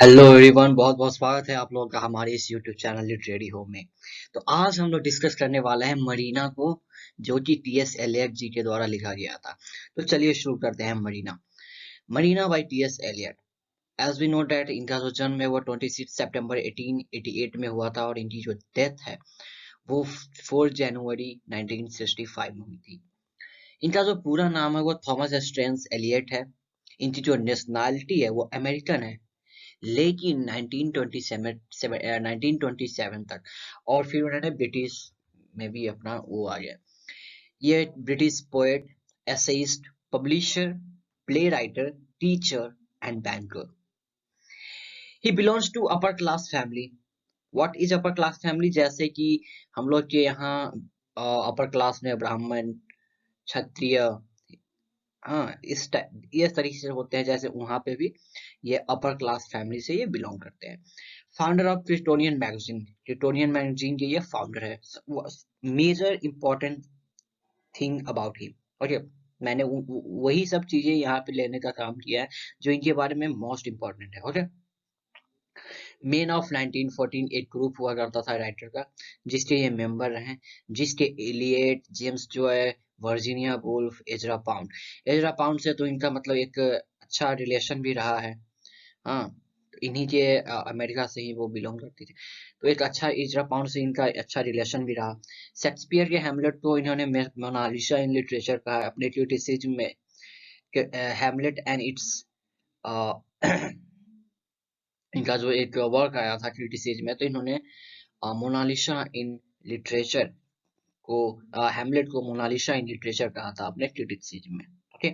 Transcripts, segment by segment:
Hello everyone, बहुत बहुत स्वागत है आप लोगों का हमारे इस यूट्यूब चैनल लिटरेरी होम में। तो आज हम लोग डिस्कस करने वाले हैं मरीना को, जो कि टीएस एलियट जी के द्वारा लिखा गया था। तो चलिए शुरू करते हैं। Marina Marina by T S Eliot. As we know that इनका जो जन्म है वो 26 सितंबर 1888 में हुआ था, और इनकी जो डेथ है वो 4 जनवरी 1965 में हुई थी। इनका जो पूरा नाम है वो थॉमस स्ट्रेंस एलियट है। इनकी जो नेशनैलिटी है वो अमेरिकन है, लेकिन 1927 तक, और फिर उन्होंने ब्रिटिश में भी अपना वो आ गया। ये British poet, essayist, publisher, play writer, teacher and banker. He belongs to upper class family. What is upper class family? जैसे कि हम लोग के यहाँ अपर क्लास में ब्राह्मण, क्षत्रिय, हाँ इस तरीके से होते हैं, जैसे वहां पे भी ये अपर क्लास फैमिली से ये बिलोंग करते हैं। Founder of Christonian magazine. Christonian magazine के ये फाउंडर है। Major important thing about him. Okay, मैंने वही सब चीजें यहाँ पे लेने का काम किया है जो इनके बारे में मोस्ट इंपॉर्टेंट है। ओके, मेन ऑफ 1914 एक ग्रुप हुआ करता था राइटर का, जिसके ये मेंबर रहे, जिसके Eliot, James Joyce, Virginia Woolf, Ezra Pound. Ezra Pound से तो इनका मतलब एक अच्छा रिलेशन भी रहा है। हाँ, तो इन्हीं के अमेरिका से ही वो बिलोंग करती थी, तो एक अच्छा इजरा पाउंड से इनका अच्छा रिलेशन भी रहा। शेक्सपियर के हैमलेट को इन्होंने मोनालिसा इन लिटरेचर कहा है अपने क्रिटिसिज्म में। हैमलेट एंड इट्स इनका जो एक वर्क आया था क्रिटिसिज्म में, तो इन्होंने मोनालिसा इन लिटरेचर को, हैमलेट को मोनालिसा इन लिटरेचर कहा था अपने क्रिटिसिज्म में। Okay,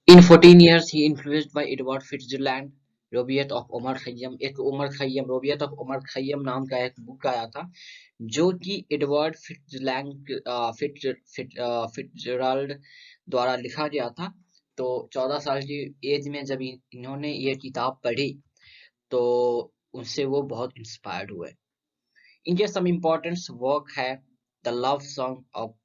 in 14 years he influenced by Edward Fitzgerald, Rubaiyat of Omar Khayyam. एक Omar Khayyam, Rubaiyat of Omar Khayyam नाम का एक बुक आया था, जो कि एडवर्ड फिट्जराल्ड द्वारा लिखा गया था। तो 14 साल की एज में जब इन्होंने ये किताब पढ़ी, तो उनसे वो बहुत इंस्पायर्ड हुए। इनके सम इम्पोर्टेंट वर्क है the love song of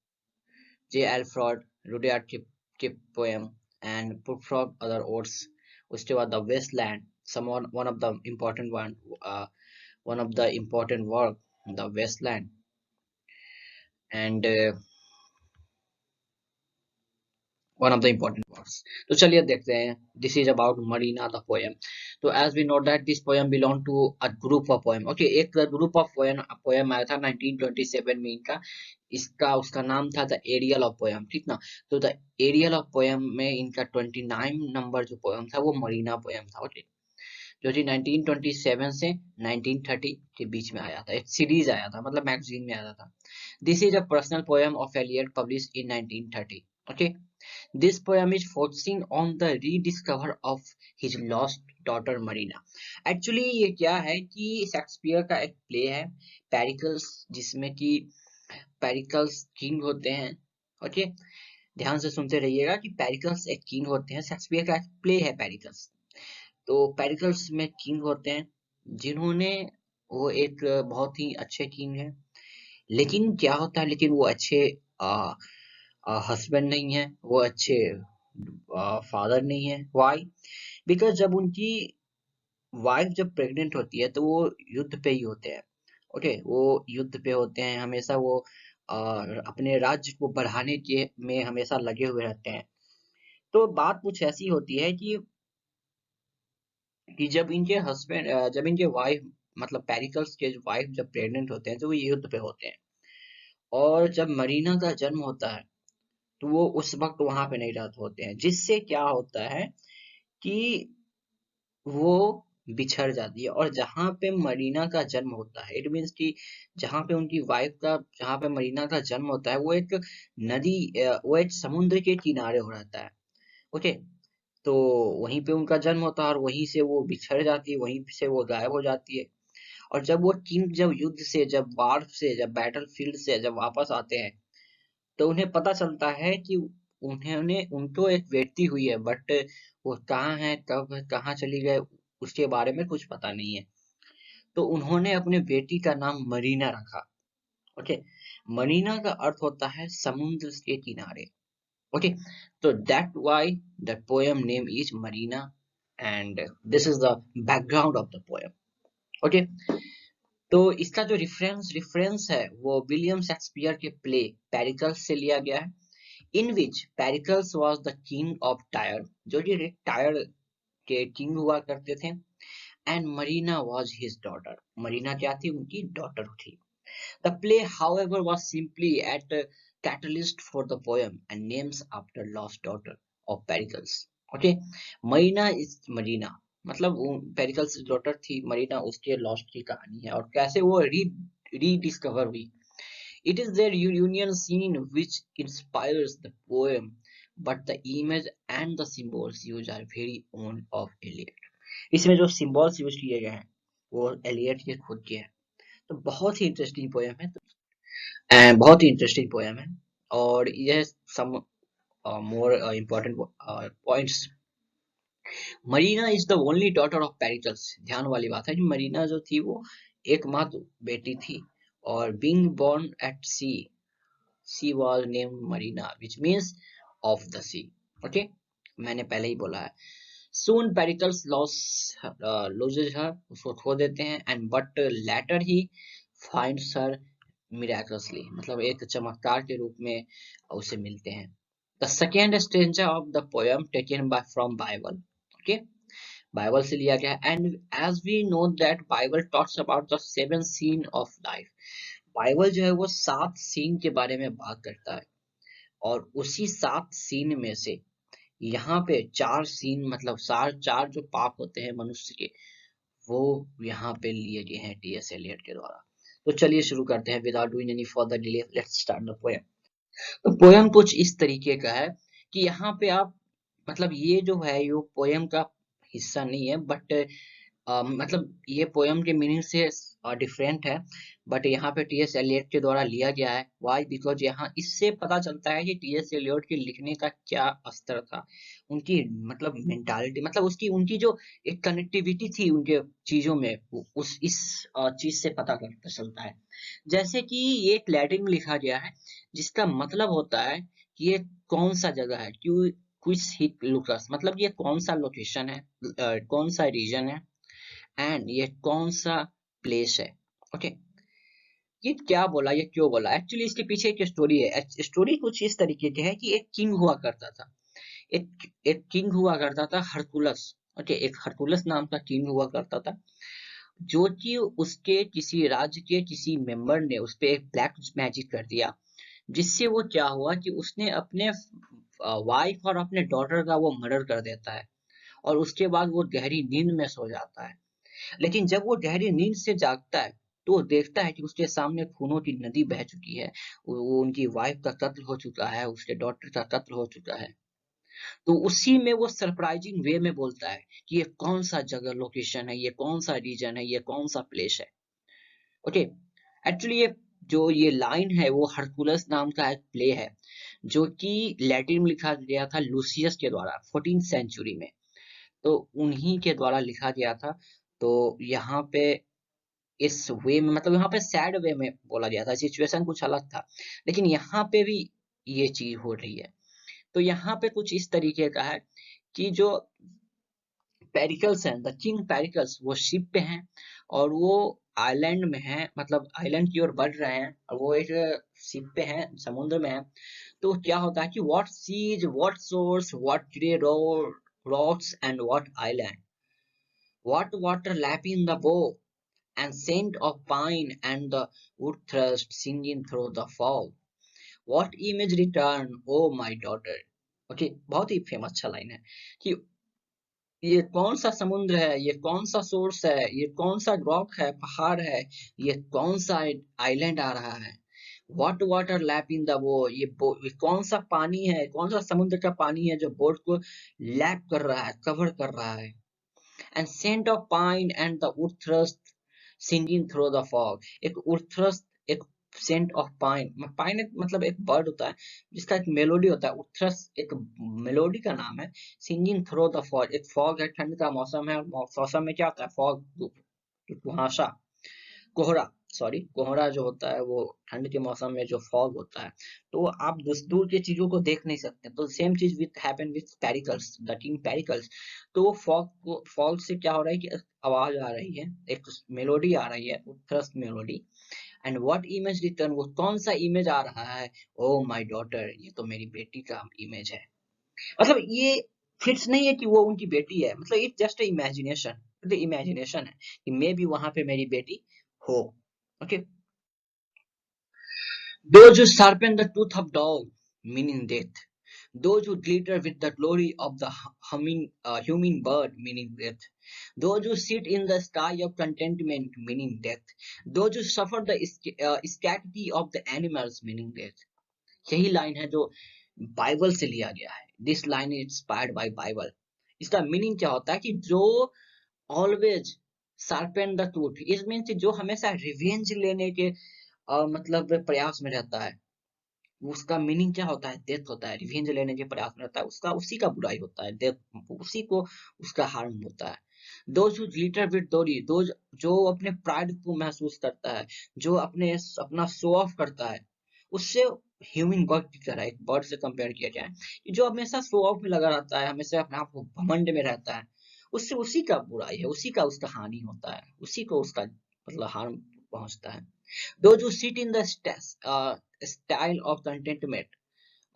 J. Alfred, Rudyard Kipling poem, and Prufrock other odes. उसके बाद The Wasteland, one of the important one of the important work, The Wasteland, and one of the important works. तो चलिए देखते हैं, this is about Marina the poem. तो as we know that this poem belong to a group of poem. Okay, एक group of poem आया था 1927 में इनका। इसका उसका नाम था द एरियल ऑफ पोएम, ठीक ना। तो द एरियल ऑफ पोएम में इनका 29 नंबर जो पोएम था वो मरीना पोएम था। ओके, जो कि 1927 से 1930 के बीच में आया था, एक सीरीज आया था, मतलब मैगजीन में आया था। This is a personal poem of Eliot publish in 1930। Okay, this poem is focusing on the rediscover of his lost daughter Marina. Actually ये क्या है कि शेक्सपियर का एक प्ले है पेरिकल्स, जिसमें कि पेरिकल्स किंग होते हैं। ओके, ध्यान से सुनते रहिएगा कि पेरिकल्स एक किंग होते हैं। शेक्सपियर का एक प्ले है पेरिकल्स। तो पेरिकल्स में किंग होते हैं, जिन्होंने, वो एक बहुत ही अच्छे किंग है, लेकिन क्या होता है, लेकिन वो अच्छे हस्बैंड नहीं है, वो अच्छे फादर नहीं है। व्हाई? बिकॉज जब उनकी वाइफ जब प्रेग्नेंट होती है तो वो युद्ध पे ही होते हैं। ओके, वो युद्ध पे होते हैं हमेशा। वो अपने राज्य को बढ़ाने के में हमेशा लगे हुए रहते हैं। तो बात कुछ ऐसी होती है कि जब इनके वाइफ, मतलब पेरिकल्स के वाइफ जब प्रेग्नेंट होते हैं तो वो युद्ध पे होते हैं, और जब मरीना का जन्म होता है तो वो उस वक्त वहां पे नहीं रहते होते हैं, जिससे क्या होता है कि वो बिछड़ जाती है। और जहां पे मरीना का जन्म होता है, इट मीन्स कि जहां पे उनकी वाइफ का, जहां पे मरीना का जन्म होता है, वो एक नदी, वो एक समुद्र के किनारे हो रहता है। ओके, तो वहीं पे उनका जन्म होता है, और वहीं से वो बिछड़ जाती है, वहीं से वो गायब हो जाती है। और जब वो किंग, जब युद्ध से, जब वार से, जब बैटल फील्ड से जब वापस आते हैं, तो उन्हें पता चलता है कि उन्होंने, उनको एक बेटी हुई है, बट वो कहाँ है, कब कहाँ चली गए, उसके बारे में कुछ पता नहीं है। तो उन्होंने अपने बेटी का नाम मरीना रखा। ओके, मरीना का अर्थ होता है समुद्र के किनारे। ओके, तो that why the poem name is Marina and this is the background of the poem. Okay, तो इसका जो रेफरेंस है वो विलियम शेक्सपियर के प्ले पेरिकल्स से लिया गया है, in which Pericles was the king of Tyre, जो कि टायर के किंग हुआ करते थे, and Marina was his daughter, Marina क्या थी, उनकी डॉटर थी. The play, however, was simply at a catalyst for the poem and names after lost daughter of Pericles. Okay, Marina is Marina, मतलब Pericles daughter थी मरीना, उसके lost की कहानी है और कैसे वो रीडिस्कवर हुई. It is their union scene which inspires the poem, but the image and the symbols used are very own of Eliot. इसमें जो सिंबल्स यूज किए गए हैं वो एलियट के खुद के हैं. तो बहुत ही इंटरेस्टिंग पोएम है, बहुत ही इंटरेस्टिंग पोएम है. और यह some more important points. Marina is the only daughter of Pericles. ध्यान वाली बात है कि मरीना जो थी वो एकमात्र बेटी थी, और being born at sea, she was named Marina which means of the sea. Okay, मैंने पहले ही बोला है. Soon Pericles loses her, उसको खो देते हैं, and but later he finds her miraculously, मतलब एक चमत्कार के रूप में उसे मिलते हैं. The second stanza of the poem taken by from Bible. Okay, Bible से लिया गया है. And as we know that Bible talks about the seven scene of life. Bible जो है वो 7 सीन के बारे में बात करता है, और उसी 7 सीन में से यहाँ पे 4 सीन, मतलब चार जो पाप होते हैं मनुष्य के, वो यहाँ पे लिए गए हैं टीएस एलियट के द्वारा. तो चलिए शुरू करते हैं without doing any further delay. Let's start the poem. तो पोएम कुछ इस तरीके का है कि यहाँ पे आप, मतलब ये जो है ये पोएम का हिस्सा नहीं है, बट मतलब ये पोएम के मीनिंग से डिफरेंट है, बट यहाँ पे टीएस एलियट के द्वारा लिया गया है. वाई? बिकॉज यहाँ इससे पता चलता है कि टीएस एलियट के लिखने का क्या स्तर था, उनकी मतलब मेंटालिटी, मतलब उसकी उनकी जो एक कनेक्टिविटी थी उनके चीजों में, उस इस चीज से पता चलता है. जैसे कि ये एक लैटिन में लिखा गया है जिसका मतलब होता है कि ये कौन सा जगह है, क्यों क्विस हिट लुकस, मतलब ये कौन सा लोकेशन है, कौन सा रीजन है, एंड ये कौन सा प्लेस है. ओके, ये क्या बोला, ये क्यों बोला, एक्चुअली इसके पीछे एक स्टोरी है. स्टोरी कुछ इस तरीके की है कि एक किंग हुआ करता था, एक किंग हुआ करता था हरकुलस. ओके, एक हरकुलस नाम का किंग हुआ करता था, जो कि उसके किसी राज्य के किसी मेंबर ने उस पे एक ब्लैक मैजिक कर दिया, जिससे वो क्या हुआ कि उसने अपने वाइफ और अपने डॉटर का वो मर्डर कर देता है, और उसके बाद वो गहरी नींद में सो जाता है. लेकिन जब वो गहरी नींद से जागता है तो वो देखता है कि उसके सामने खूनों की नदी बह चुकी है, वो उनकी वाइफ का कत्ल हो चुका है, उसके डॉटर का कत्ल हो चुका है. तो उसी में वो सरप्राइजिंग वे में बोलता है कि ये कौन सा जगह लोकेशन है, ये कौन सा रीजन है, ये कौन सा प्लेस है. ओके, एक्चुअली ये लाइन है वो हरकुलस नाम का एक प्ले है, जो कि लैटिन में लिखा गया था लूसियस के द्वारा 14th सेंचुरी में. तो उन्हीं के द्वारा लिखा गया था. तो यहाँ पे इस वे में, मतलब यहाँ पे सैड वे में बोला गया था, सिचुएशन कुछ अलग था, लेकिन यहाँ पे भी ये चीज हो रही है. तो यहाँ पे कुछ इस तरीके का है कि जो पेरिकल्स हैं, द किंग पेरिकल्स, वो शिप पे हैं और वो आइलैंड में हैं, मतलब आइलैंड की ओर बढ़ रहे हैं, और वो एक शिप पे हैं, समुद्र में हैं. तो क्या होता है कि what seas, what shores, what grey rocks and what island, what water lapping the bow, and scent of pine and the wood thrush singing through the fog. What image return, oh my daughter. Okay, बहुत ही famous अच्छा line है कि ये कौन सा समुद्र है, ये कौन सा सोर्स है, ये कौन सा रॉक है, पहाड़ है, ये कौन सा आइलैंड आ रहा है. What water lap in the वो ये कौन सा पानी है, कौन सा समुद्र का पानी है जो बोट को लैप कर रहा है, कवर कर रहा है. And scent of pine and the wood thrush singing through the fog. एक wood thrush, एक सेंट ऑफ पाइन, पाइन मतलब एक बर्ड होता है जिसका एक मेलोडी होता है, उथ्रस एक मेलोडी का नाम है. सिंगिंग थ्रो द फॉग, एक फॉग है, ठंड का मौसम है, और मौसम में क्या होता है, फॉग, कुहासा, कोहरा. सॉरी, कोहरा जो होता है वो ठंड के मौसम में जो फॉग होता है, तो आप दूर के चीजों को देख नहीं सकते। तो सेम चीज with happen with Pericles, the king Pericles. तो वो फॉग से क्या हो रहा है कि आवाज आ रही है, एक मेलोडी आ रही है, thrust melody. And what image return, वो कौन सा इमेज आ रहा है? ओ माय डॉटर, ये तो मेरी बेटी का इमेज है। मतलब ये फिक्स नहीं है कि वो उनकी बेटी है, मतलब इट्स जस्ट इमेजिनेशन, इमेजिनेशन है कि मे बी वहां पे मेरी बेटी हो। Okay. Those who sharpen the tooth of dog, meaning death. Those who glitter with the glory of the humming bird, meaning death. Those who sit in the sky of contentment, meaning death. Those who suffer the scarcity of the animals, meaning death. यही line है जो Bible से लिया गया है। This line is inspired by Bible. इसका meaning क्या होता है कि जो always sharpen the tooth, it means जो हमेशा रिवेंज लेने के मतलब प्रयास में रहता है, उसका मीनिंग क्या होता है? डेथ होता है। रिवेंज लेने के प्रयास में रहता है, उसका उसी का बुराई होता है, डेथ उसी को उसका हार्म होता है। Those who glitter with glory, those जो अपने प्राइड को महसूस करता है, जो अपना शो ऑफ करता है, उससे ह्यूमन बर्ड की तरह, एक बर्ड से कंपेयर किया जाए कि जो हमेशा शो ऑफ में लगा रहता है, हमेशा अपने आप को घमंड में रहता है, उससे उसी का बुराई है, उसी का उसका हानि होता है, उसी को उसका मतलब हार्म पहुंचता है। Those who sit in the style of contentment,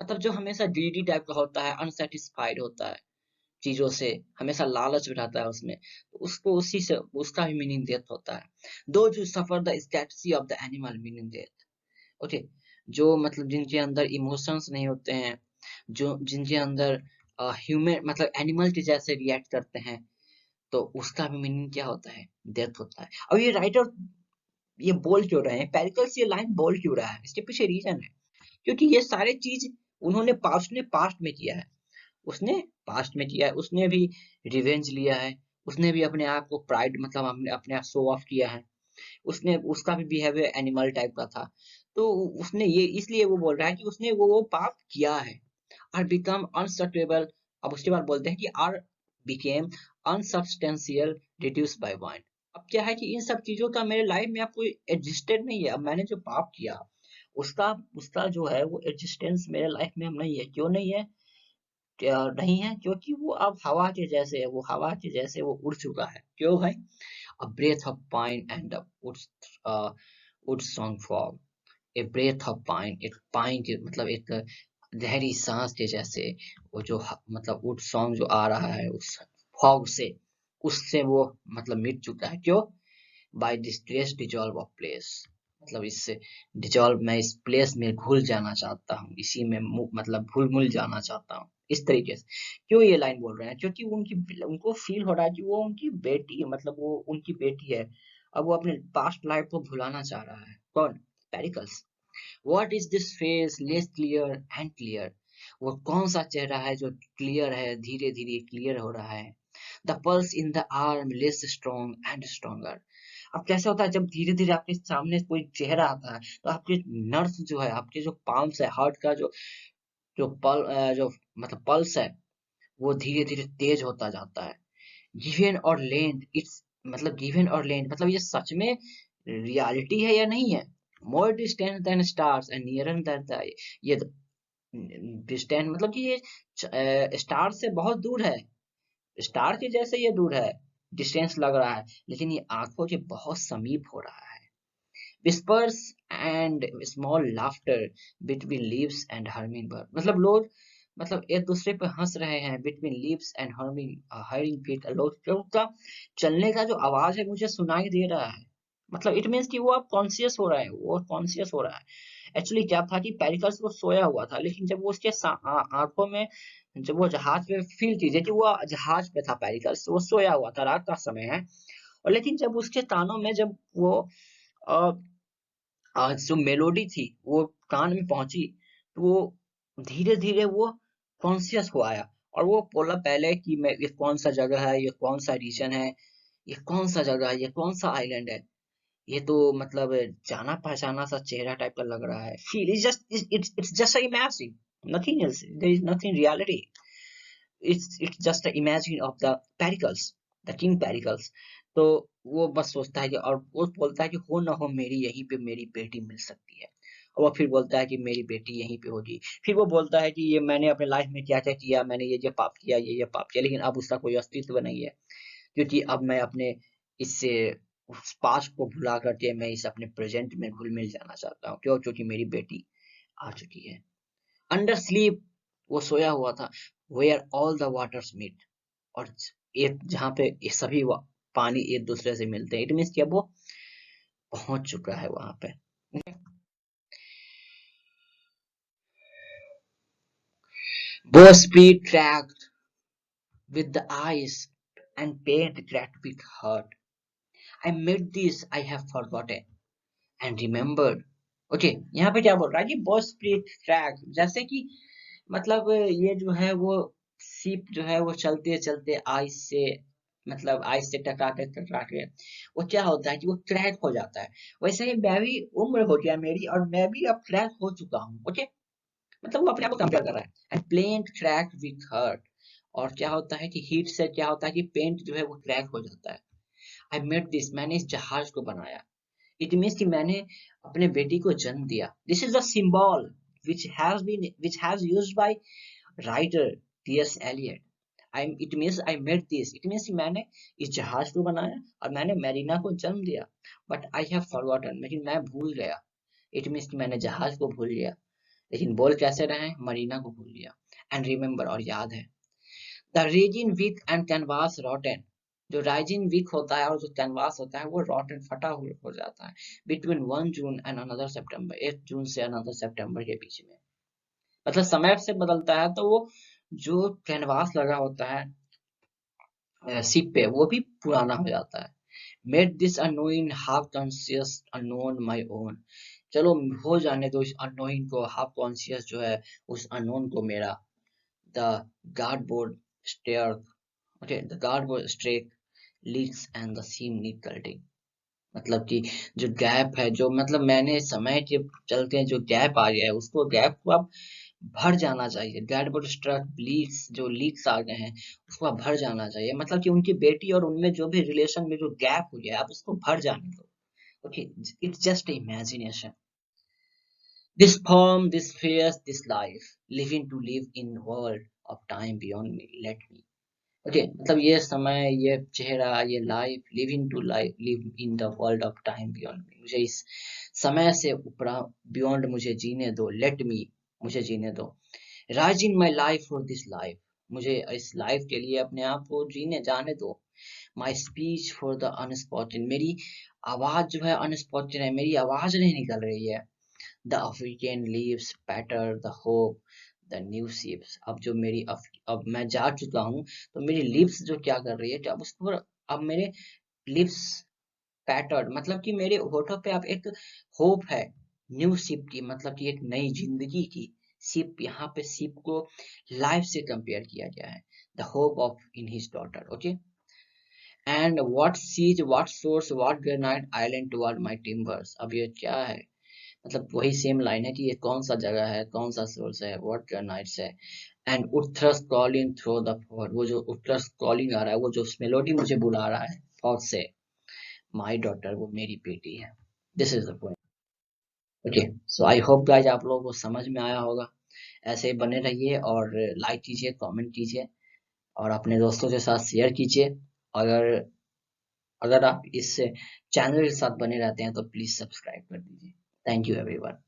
मतलब जो हमेशा greedy टाइप का होता है, अनसेटिस्फाइड होता है चीजों से, हमेशा लालच में रहता है उसमें, तो उसको उसी से उसका भी मीनिंग डेथ होता है। Those who suffer the scarcity of the animal, meaning death. Okay. जो मतलब जिनके अंदर इमोशंस नहीं होते हैं, जो जिनके अंदर ह्यूमन मतलब एनिमल के जैसे रिएक्ट करते हैं, तो उसका भी मीनिंग क्या होता है? डेथ होता है। अब ये राइटर ये बोल क्यों रहे हैं, पेरिकल्स ये लाइन बोल क्यों रहा है? इसके पीछे रीजन है, क्योंकि ये सारे चीज उन्होंने पास्ट में किया है। उसने पास्ट में किया है, उसने भी रिवेंज लिया है, उसने भी अपने आप को प्राइड मतलब अपने आप शो ऑफ किया है, उसने उसका भी बिहेवियर एनिमल टाइप का था। तो उसने ये इसलिए वो बोल रहा है कि उसने वो पाप किया है। आर बिकम अनसटेबल, अब उसके बाद बोलते हैं कि are became unsubstantial reduce by wind. अब क्या है कि इन सब चीजों का मेरे लाइफ में अब कोई एग्जिस्टेंट नहीं है। अब मैंने जो पाप किया उसका उसका जो है वो एग्जिस्टेंस मेरे लाइफ में अब नहीं है। क्यों नहीं है? नहीं है क्योंकि वो अब हवा के जैसे है, वो हवा के जैसे वो उड़ चुका है। क्यों भाई? A breath of pine and a wood song fog. A breath of pine, एक पाइन के मतलब एक गहरी सांस के जैसे वो जो मतलब वुड सॉन्ग जो आ रहा है उस फॉग से, उससे वो मतलब मिट चुका है। क्यों? By this place dissolve of place, मतलब इससे डिजॉल्व, मैं इस प्लेस में घुल जाना चाहता हूँ, इसी में मतलब घुल मुल जाना चाहता हूँ, इस तरीके से। क्यों ये लाइन बोल रहे हैं? क्योंकि उनको फील हो रहा है कि वो उनकी बेटी मतलब वो उनकी बेटी है। अब वो अपने पास्ट लाइफ को भुलाना चाह रहा है। कौन? Pericles. What is this face less clear and clear, वो कौन सा चेहरा है जो क्लियर है, धीरे धीरे क्लियर हो रहा है। The pulse in the arm less strong and stronger. अब कैसे होता है जब धीरे धीरे आपके सामने कोई चेहरा आता है, तो आपके नर्व्स जो है, आपके जो पाल्म्स है, हार्ट का जो जो मतलब पल्स है, वो धीरे धीरे तेज होता जाता है। गिवन और लेंथ, इट्स मतलब गिवन और लेंथ मतलब ये सच में रियलिटी है या नहीं है? More distance than stars and nearer than the, ये डिस्टेंस मतलब कि ये स्टार से बहुत दूर है, स्टार के जैसे ये दूर है, डिस्टेंस लग रहा है, लेकिन ये आंखों के बहुत समीप हो रहा है। whispers and small laughter between leaves and hummingbird, मतलब लोग मतलब एक दूसरे पे हंस रहे हैं। between leaves and hurrying feet, लोग का चलने का जो आवाज है मुझे सुनाई दे रहा है। मतलब इट मीन्स कि वो अब कॉन्शियस हो रहा है, वो कॉन्शियस हो रहा है। एक्चुअली क्या था कि पेरिकल्स वो सोया हुआ था, लेकिन जब वो उसके आंखों में, जब वो जहाज पे फील कीजिए कि वो जहाज पे था, पेरिकल्स वो सोया हुआ था, रात का समय है। और लेकिन जब उसके कानों में जब वो जो मेलोडी थी वो कान में पहुंची, तो वो धीरे धीरे वो कॉन्शियस हो आया। और वो बोला पहले कि मैं, ये कौन सा जगह है, ये कौन सा रीजन है, ये कौन सा जगह है, ये कौन सा आइलैंड है, ये तो मतलब जाना पहचाना सा चेहरा टाइप का लग रहा है। Feel is just it's just a imagine, nothing else, there is nothing reality, it's just the imagine of the Pericles, the king Pericles. तो वो बस सोचता है कि, और वो बोलता है कि हो ना हो मेरी यहीं पे मेरी बेटी मिल सकती है। और वो फिर बोलता है कि मेरी बेटी यहीं पे होगी। फिर वो बोलता है कि ये मैंने अपने लाइफ में क्या क्या किया, मैंने ये पाप किया, ये पाप किया, लेकिन अब उसका कोई अस्तित्व नहीं है, क्योंकि अब मैं अपने इससे उस पास्ट को भुला करके मैं इस अपने प्रेजेंट में घुल मिल जाना चाहता हूँ। क्यों? क्योंकि मेरी बेटी आ चुकी है। अंडर स्लीप वो सोया हुआ था, where all the waters meet, और एक जहाँ पे ये सभी पानी एक दूसरे से मिलते हैं, इट मीन्स कि अब वो पहुंच चुका है वहां पे। वो speed track with the eyes and paint cracked with hurt. I made this, I have forgotten and remembered. Okay यहाँ पे क्या बोल रहा है कि बॉस स्प्लिट ट्रैक, जैसे कि मतलब ये जो है वो शिप जो है वो चलते चलते आइस से, मतलब आइस से टकरा के वो क्या होता है कि वो क्रैक हो जाता है। वैसे ही मैं भी, उम्र हो गया मेरी और मैं भी अब क्रैक हो चुका हूँ। ओके, मतलब वो अपने आप को कंपेयर कर रहा है। And plane crack with hurt, और क्या होता है कि हीट से क्या होता है कि पेंट जो है वो क्रैक हो जाता है। आई मेड दिस, मैंने इस जहाज को बनाया। इट मीन्स कि मैंने अपने बेटी को जन्म दिया। This is the symbol which has used by writer T.S. Eliot. It means I made this, it means मैंने इस जहाज को बनाया और मैंने मैरीना को जन्म दिया। बट आई हैव फॉरगॉटन, लेकिन मैं भूल गया। इट मीन्स कि मैंने जहाज को भूल गया, लेकिन बोल कैसे रहे, मरीना को भूल गया। एंड रिमेम्बर, और याद है। The resin weak and canvas rotten, जो राइजिन विक होता है और जो कैनवास होता है वो रॉटन फटा हो जाता है। बिटवीन 1 जून एंड अनदर सितंबर, 1 जून से अनदर सितंबर के बीच में, मतलब समय से बदलता है तो वो जो कैनवास लगा होता है शिप पे वो भी पुराना हो जाता है। Made this annoying half conscious unknown my own, चलो हो जाने दो इस अननोइंग को, हाफ कॉन्शियस जो है उस अननोन को मेरा। The garboard stair, okay, the garboard strake leaks and the seam need caulking, मतलब कि जो गैप है, जो मतलब मैंने समय के चलते जो गैप आ गया है उसको, गैप को अब भर जाना चाहिए। गैडबर्ड स्ट्रक लीक्स, जो लीक्स आ गए हैं उसको अब भर जाना चाहिए, मतलब कि उनकी बेटी और उनमें जो भी रिलेशन में जो गैप हो गया है आप उसको भर जाने दो। Okay, it's just imagination. This form, this fairs, this life, living to live in world of time beyond me, let me. Okay, मतलब ये समय, ये चेहरा, ये life, living to life, live in the world of time beyond me, मुझे इस समय से ऊपर बियॉन्ड मुझे जीने दो, लेट मी, मुझे जीने दो। Rise in my life for this life, मुझे इस लाइफ के लिए अपने आप को जीने जाने दो। माई स्पीच फॉर द अनस्पॉटेड, मेरी आवाज जो है अनस्पॉटेड है, मेरी आवाज नहीं निकल रही है। The African leaves patter the hope the new ships, अब जो मेरी अब मैं जा चुका हूँ तो मेरी लिप्स जो क्या कर रही है, तो अब उसको, अब मेरे लिप्स पैटर्ड, मतलब कि मेरे होठों पे अब एक होप है न्यू शिप की, मतलब कि एक नई जिंदगी की। शिप, यहाँ पे शिप को लाइफ से कंपेयर किया गया है, the hope of in his daughter. Okay, and what seas what shores what granite island toward my timbers, अब ये क्या है, मतलब वही सेम लाइन है कि ये कौन सा जगह है, कौन सा सोर्स है, व्हाट ग्रेनाइट्स है। And woodthrush calling through the fog, वो जो उथरस कॉलिंग आ रहा है, वो जो मेलोडी मुझे बुला रहा है फॉग से, माय डॉटर, वो मेरी बेटी है। This is the point. Okay, so I hope guys आप लोगों को समझ में आया होगा। ऐसे ही बने रहिए और लाइक कीजिए, कमेंट कीजिए और अपने दोस्तों के साथ शेयर कीजिए। अगर अगर आप इस चैनल के साथ बने रहते हैं तो प्लीज सब्सक्राइब कर दीजिए। Thank you everyone.